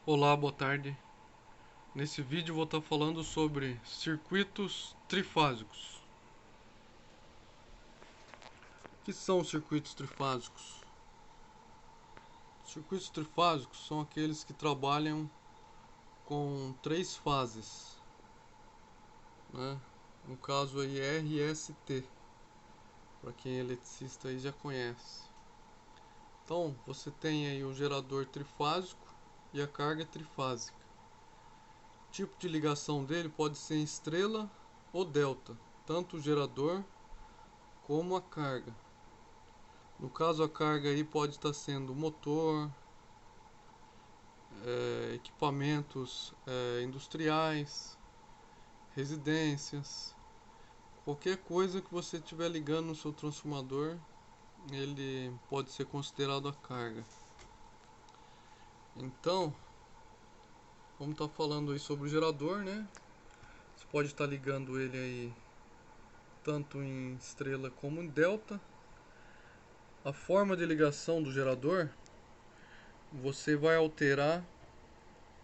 Olá, boa tarde. Nesse vídeo vou estar falando sobre circuitos trifásicos. O que são circuitos trifásicos? Circuitos trifásicos são aqueles que trabalham com três fases, né? No caso aí RST, para quem é eletricista aí já conhece. Então, você tem aí o gerador trifásico e a carga trifásica. O tipo de ligação dele pode ser em estrela ou delta, tanto o gerador como a carga. No caso, a carga aí pode estar sendo motor, equipamentos industriais, residências, qualquer coisa que você estiver ligando no seu transformador, ele pode ser considerado a carga. Então, vamos estar falando aí sobre o gerador, né? Você pode estar ligando ele aí tanto em estrela como em delta. A forma de ligação do gerador, você vai alterar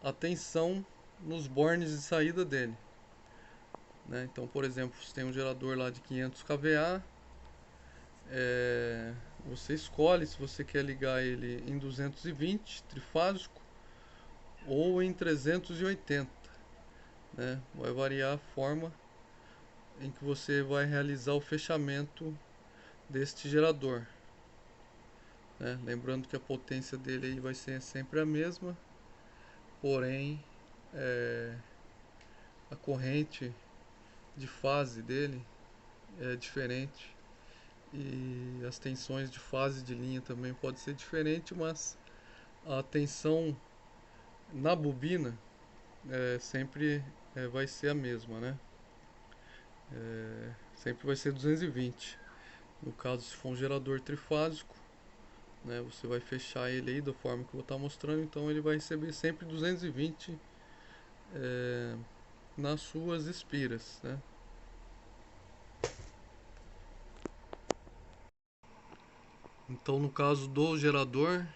a tensão nos bornes de saída dele, né? Então, por exemplo, você tem um gerador lá de 500 kVA, você escolhe se você quer ligar ele em 220 trifásico ou em 380, né? Vai variar a forma em que você vai realizar o fechamento deste gerador, né? Lembrando que a potência dele aí vai ser sempre a mesma, porém é, a corrente de fase dele é diferente e as tensões de fase de linha também pode ser diferente, mas a tensão na bobina sempre vai ser a mesma, né? Sempre vai ser 220. No caso, se for um gerador trifásico, né, você vai fechar ele aí da forma que eu vou estar mostrando, então ele vai receber sempre 220 é, nas suas espiras, né? Então, no caso do gerador,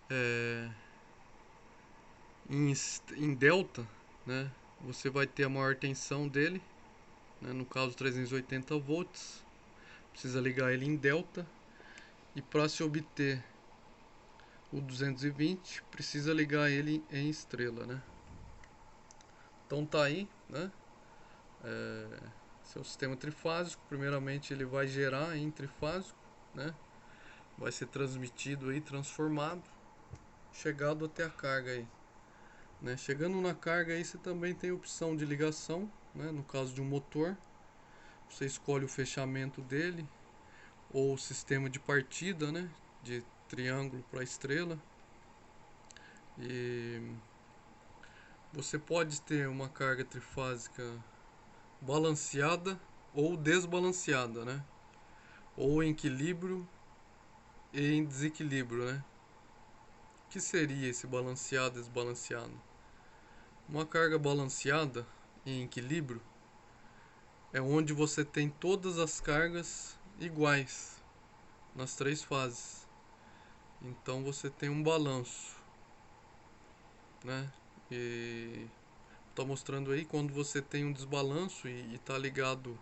é, em delta, né, você vai ter a maior tensão dele, né, no caso 380 volts, precisa ligar ele em delta, e para se obter o 220 precisa ligar ele em estrela, né? Então tá aí, né? Seu sistema trifásico, primeiramente ele vai gerar em trifásico, né? Vai ser transmitido aí, transformado, chegado até a carga aí, né? Chegando na carga aí você também tem a opção de ligação, né? No caso de um motor, você escolhe o fechamento dele ou o sistema de partida, né? De triângulo para estrela. E você pode ter uma carga trifásica balanceada ou desbalanceada, né? Ou em equilíbrio e em desequilíbrio, né? O que seria esse balanceado e desbalanceado? Uma carga balanceada em equilíbrio é onde você tem todas as cargas iguais nas três fases. Então você tem um balanço, né? E tá mostrando aí quando você tem um desbalanço e está ligado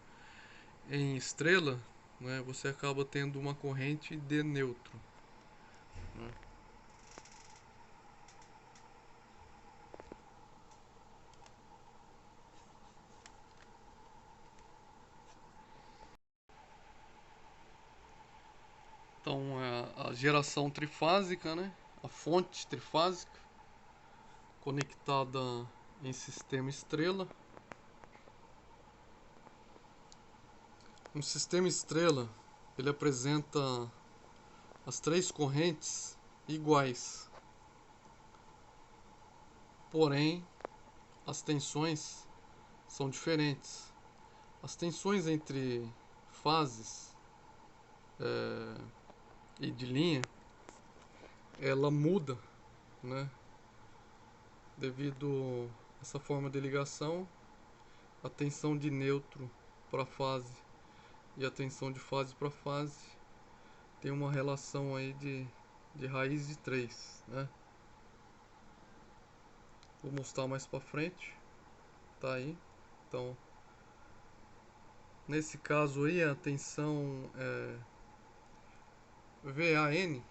em estrela, né? Você acaba tendo uma corrente de neutro, né? Então a geração trifásica, né? A fonte trifásica conectada em sistema estrela. Um sistema estrela ele apresenta as três correntes iguais, porém as tensões são diferentes. As tensões entre fases e de linha ela muda, né? Devido a essa forma de ligação, a tensão de neutro para fase e a tensão de fase para fase tem uma relação aí de raiz de 3, né? Vou mostrar mais pra frente. Tá aí. Então, nesse caso aí, a tensão é VAN.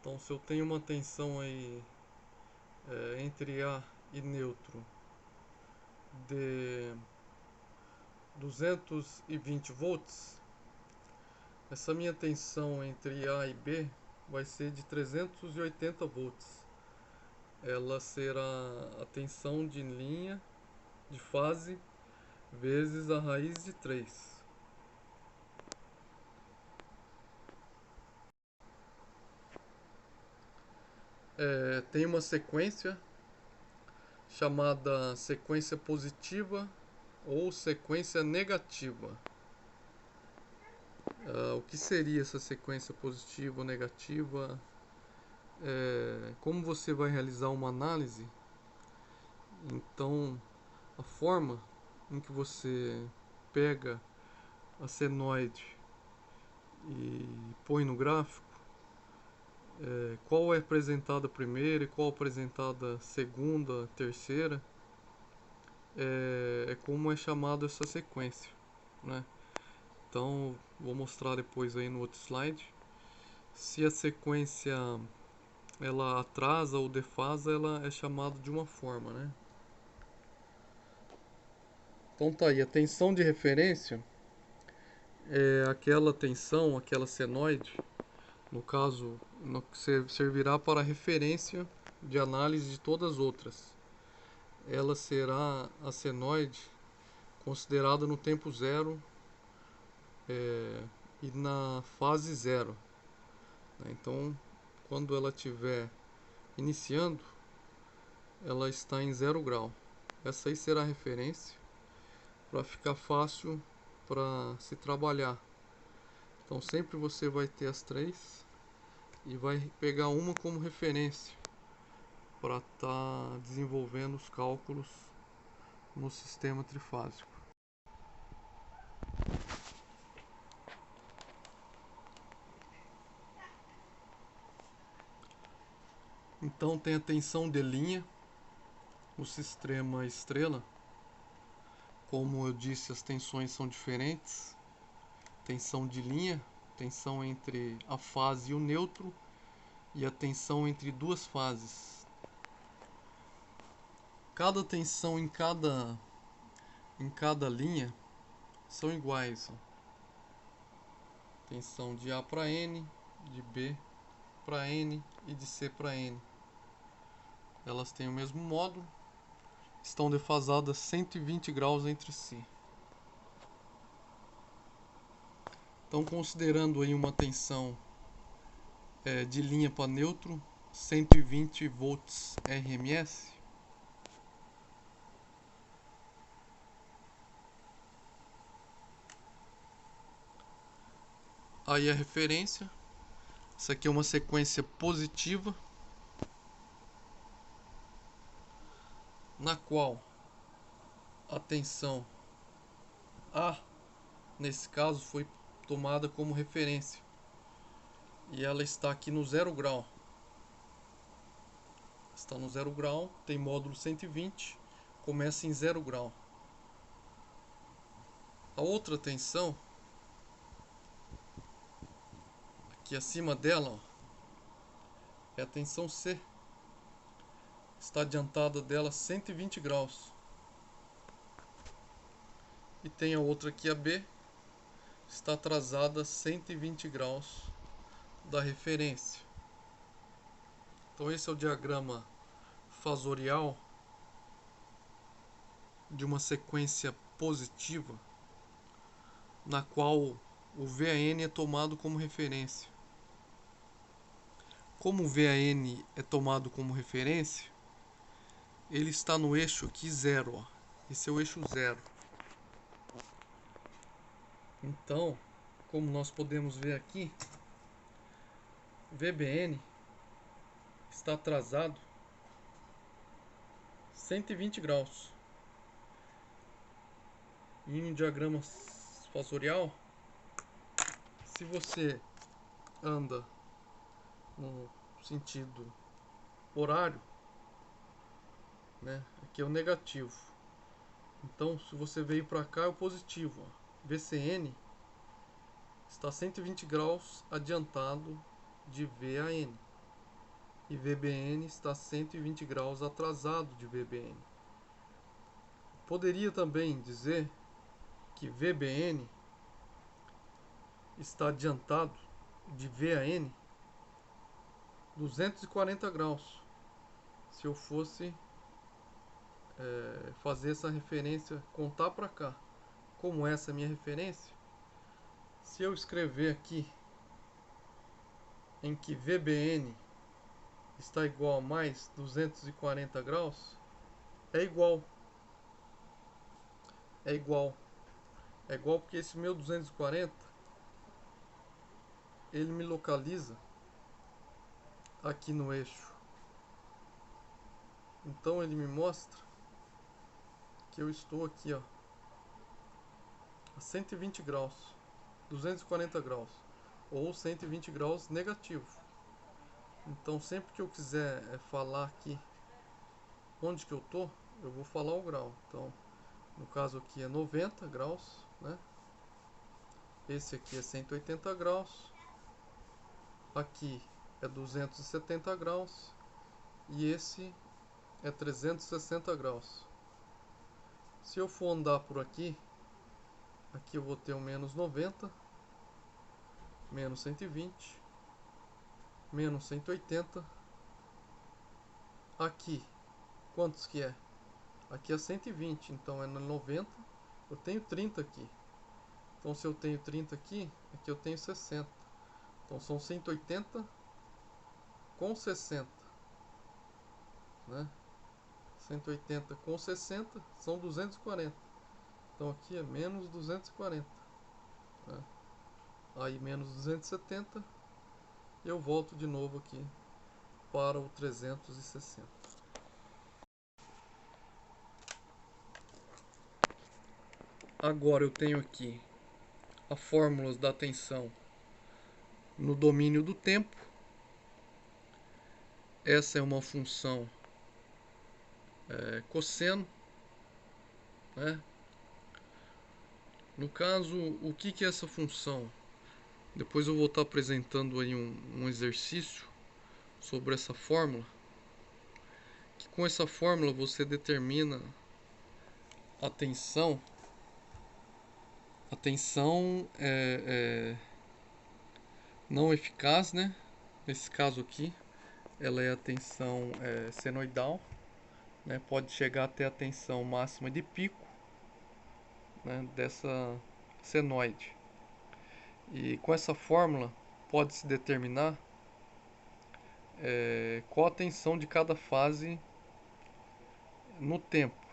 Então, se eu tenho uma tensão aí entre A e neutro de 220 volts, essa minha tensão entre A e B vai ser de 380 volts. Ela será a tensão de linha, de fase, vezes a raiz de 3. Tem uma sequência chamada sequência positiva ou sequência negativa. O que seria essa sequência positiva ou negativa? Como você vai realizar uma análise, então a forma em que você pega a senoide e põe no gráfico, qual é apresentada primeira e qual é apresentada segunda, terceira, é como é chamada essa sequência, né? Então vou mostrar depois aí no outro slide. Se a sequência ela atrasa ou defasa, ela é chamada de uma forma, né? Então tá aí, a tensão de referência é aquela tensão, aquela senoide, no caso, servirá para referência de análise de todas as outras. Ela será a senoide considerada no tempo zero e na fase zero. Então, quando ela estiver iniciando, ela está em 0 grau. Essa aí será a referência para ficar fácil para se trabalhar. Então sempre você vai ter as três e vai pegar uma como referência para estar desenvolvendo os cálculos no sistema trifásico. Então tem a tensão de linha no sistema estrela. Como eu disse, as tensões são diferentes. Tensão de linha, tensão entre a fase e o neutro, e a tensão entre duas fases. Cada tensão em cada linha são iguais. Tensão de A para N, de B para N e de C para N. Elas têm o mesmo módulo, estão defasadas 120 graus entre si. Então, considerando aí uma tensão de linha para neutro, 120 volts RMS, aí a referência, isso aqui é uma sequência positiva, na qual a tensão A, nesse caso, foi tomada como referência, e ela está aqui no 0 grau. Está no 0 grau, tem módulo 120, começa em 0 grau. A outra tensão, aqui acima dela, ó, é a tensão C. Está adiantada dela 120 graus. E tem a outra aqui, a B, está atrasada 120 graus da referência. Então esse é o diagrama fasorial de uma sequência positiva, na qual o VAN é tomado como referência. Como o VAN é tomado como referência, ele está no eixo aqui 0. Esse é o eixo 0. Então, como nós podemos ver aqui, VBN está atrasado 120 graus. Em um diagrama fasorial, se você anda no sentido horário, né? Aqui é o negativo. Então, se você veio para cá, é o positivo. Ó. VCN está 120 graus adiantado de VAN. E VBN está 120 graus atrasado de VBN. Poderia também dizer que VBN está adiantado de VAN 240 graus. Se eu fosse fazer essa referência, contar para cá, como essa é a minha referência, se eu escrever aqui em que VBN está igual a mais 240 graus, é igual. É igual. É igual porque esse meu 240, ele me localiza aqui no eixo. Então ele me mostra que eu estou aqui, ó, a 120 graus, 240 graus, ou 120 graus negativo. Então sempre que eu quiser falar aqui onde que eu tô, eu vou falar o grau. Então, no caso aqui é 90 graus, né? Esse aqui é 180 graus. Aqui é 270 graus. E esse é 360 graus. Se eu for andar por aqui, aqui eu vou ter um menos 90, menos 120, menos 180. Aqui, quantos que é? Aqui é 120, então é 90. Eu tenho 30 aqui. Então se eu tenho 30 aqui, aqui eu tenho 60. Então são 180 com 60, né? 180 com 60 são 240. Então aqui é menos 240, né? Aí menos 270, eu volto de novo aqui para o 360. Agora eu tenho aqui as fórmulas da tensão no domínio do tempo. Essa é uma função cosseno, né? No caso, o que é essa função? Depois eu vou estar apresentando aí um exercício sobre essa fórmula. Que com essa fórmula você determina a tensão. A tensão não eficaz, né? Nesse caso aqui, ela é a tensão senoidal, né? Pode chegar até a tensão máxima de pico, né, dessa senoide. E com essa fórmula pode-se determinar qual a tensão de cada fase no tempo.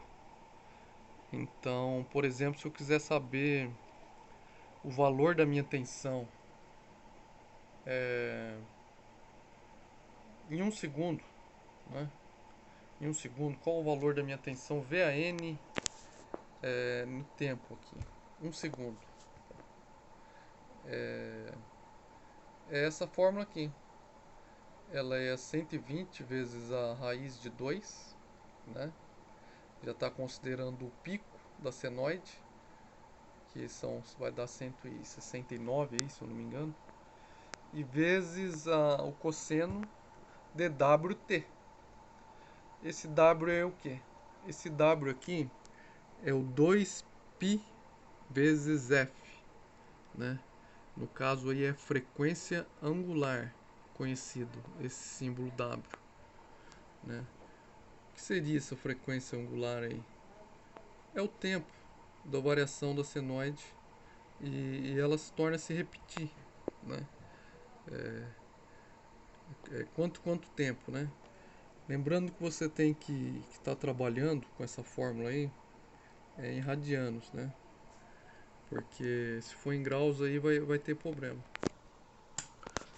Então, por exemplo, se eu quiser saber o valor da minha tensão em um segundo, né? Em um segundo, qual o valor da minha tensão VAN no tempo aqui? Um segundo. É essa fórmula aqui. Ela é 120 vezes a raiz de 2, né? Já está considerando o pico da senoide, que vai dar 169 aí, se eu não me engano, e vezes o cosseno de WT. Esse W é o que? Esse W aqui é o 2π vezes F, né? No caso aí é frequência angular, conhecido esse símbolo W, né? O que seria essa frequência angular aí? É o tempo da variação da senoide e ela se torna a se repetir, né? Quanto tempo, né? Lembrando que você tem que estar trabalhando com essa fórmula aí em radianos, né? Porque se for em graus aí vai ter problema.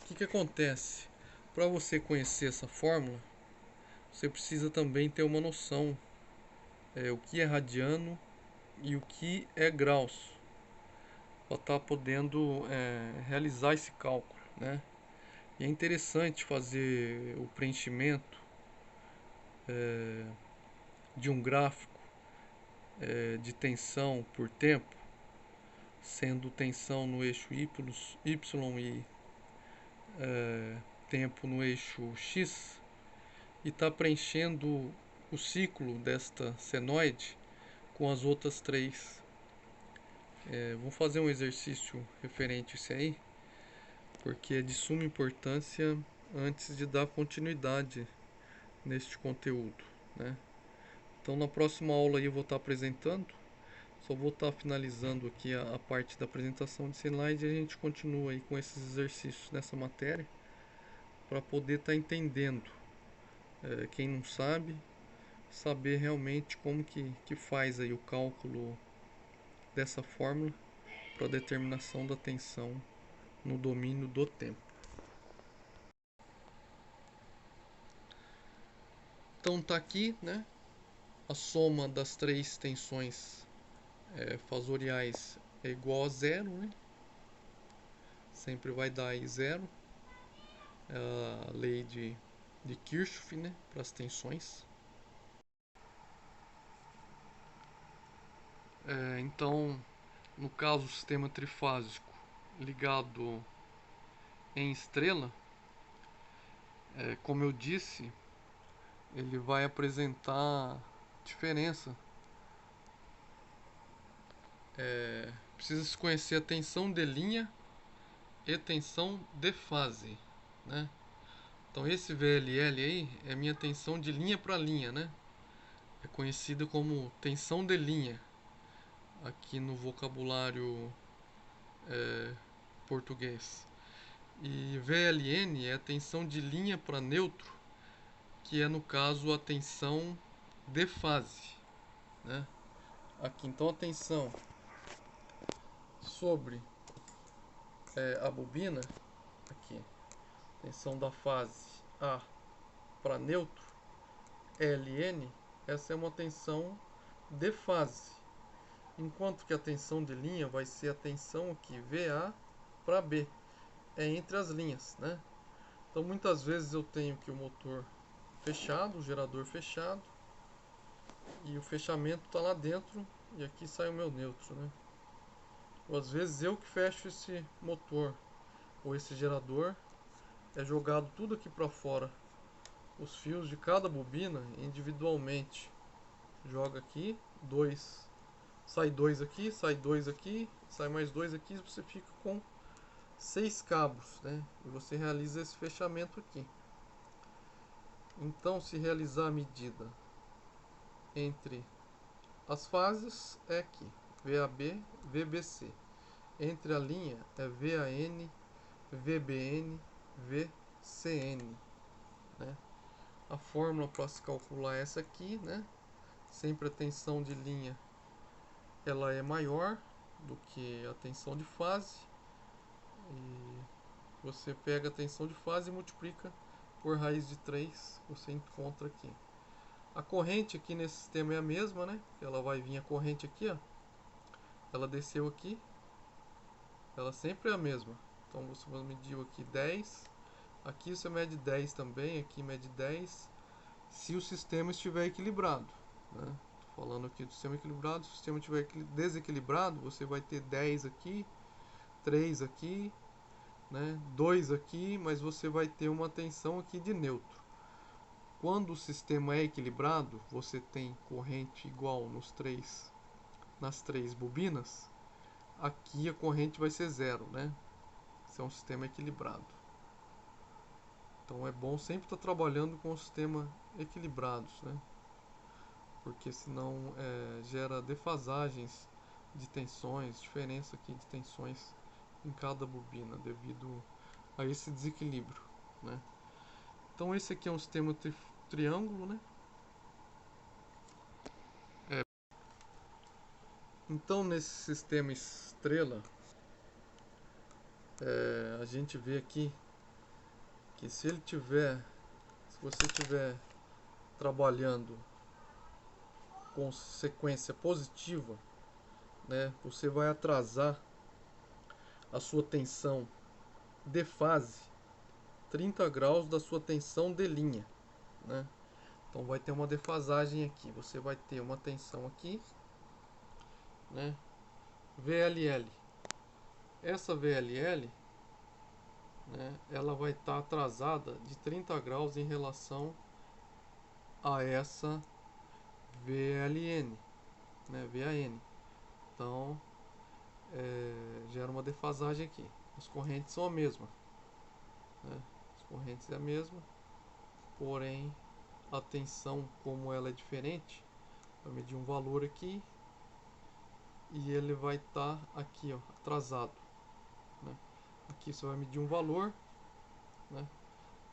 O que acontece? Para você conhecer essa fórmula, você precisa também ter uma noção o que é radiano e o que é graus, para estar podendo realizar esse cálculo, né? E é interessante fazer o preenchimento de um gráfico de tensão por tempo, sendo tensão no eixo Y e tempo no eixo X, e está preenchendo o ciclo desta senoide com as outras três. Vamos fazer um exercício referente a isso aí, porque é de suma importância antes de dar continuidade neste conteúdo, né? Então na próxima aula aí eu vou estar apresentando, só vou estar finalizando aqui a parte da apresentação de slide e a gente continua aí com esses exercícios nessa matéria para poder estar entendendo, quem não sabe, saber realmente como que faz aí o cálculo dessa fórmula para determinação da tensão no domínio do tempo. Então tá aqui, né, a soma das três tensões fasoriais é igual a zero, né? Sempre vai dar aí zero. É a lei de Kirchhoff, né, para as tensões. Então, no caso, o sistema trifásico ligado em estrela, como eu disse, ele vai apresentar diferença. Precisa se conhecer a tensão de linha e tensão de fase, né? Então esse VLL aí é minha tensão de linha para linha, né? É conhecida como tensão de linha aqui no vocabulário português. E VLN é a tensão de linha para neutro, que é no caso a tensão de fase, né? Aqui então a tensão sobre a bobina, aqui, tensão da fase A para neutro, LN, essa é uma tensão de fase, enquanto que a tensão de linha vai ser a tensão aqui, VA para B, é entre as linhas, né? Então muitas vezes eu tenho que o motor fechado, o gerador fechado, e o fechamento está lá dentro e aqui sai o meu neutro, né? Ou às vezes eu que fecho esse motor ou esse gerador, é jogado tudo aqui para fora, os fios de cada bobina individualmente, joga aqui, sai dois aqui, sai dois aqui, sai mais dois aqui, você fica com 6 cabos, né? E você realiza esse fechamento aqui. Então, se realizar a medida entre as fases é aqui, VAB, VBC. Entre a linha é VAN, VBN, VCN, né? A fórmula para se calcular é essa aqui, né? Sempre a tensão de linha ela é maior do que a tensão de fase, e você pega a tensão de fase e multiplica por raiz de 3, você encontra aqui. A corrente aqui nesse sistema é a mesma, né? Ela vai vir a corrente aqui, ó. Ela desceu aqui, ela sempre é a mesma. Então você mediu aqui 10, aqui você mede 10 também, aqui mede 10, se o sistema estiver equilibrado, né? Tô falando aqui do sistema equilibrado. Se o sistema estiver desequilibrado, você vai ter 10 aqui, 3 aqui, né? 2 aqui, mas você vai ter uma tensão aqui de neutro. Quando o sistema é equilibrado, você tem corrente igual nas três bobinas, aqui a corrente vai ser zero, né? Esse é um sistema equilibrado. Então é bom sempre estar trabalhando com o sistema equilibrados, né? Porque senão gera defasagens de tensões, diferença aqui de tensões em cada bobina devido a esse desequilíbrio, né? Então esse aqui é um sistema triângulo, né? Então nesse sistema estrela, a gente vê aqui que se você tiver trabalhando com sequência positiva, né, você vai atrasar a sua tensão de fase 30 graus da sua tensão de linha, né? Então vai ter uma defasagem aqui. Você vai ter uma tensão aqui, né? VLL. Essa VLL, né, ela vai estar atrasada de 30 graus em relação a essa VLN, né, VAN. Então gera uma defasagem aqui. As correntes são a mesma, né? As correntes é a mesma, porém a tensão, como ela é diferente, vai medir um valor aqui e ele vai estar aqui, ó, atrasado, né? Aqui você vai medir um valor, né?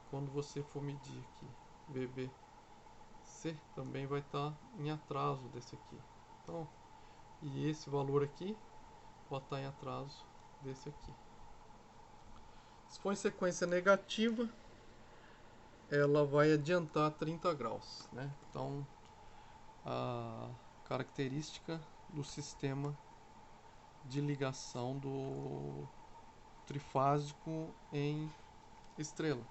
Quando você for medir aqui VBC, também vai estar em atraso desse aqui. Então, e esse valor aqui vai estar em atraso desse aqui. Se for em sequência negativa, ela vai adiantar 30 graus, né? Então, a característica do sistema de ligação do trifásico em estrela.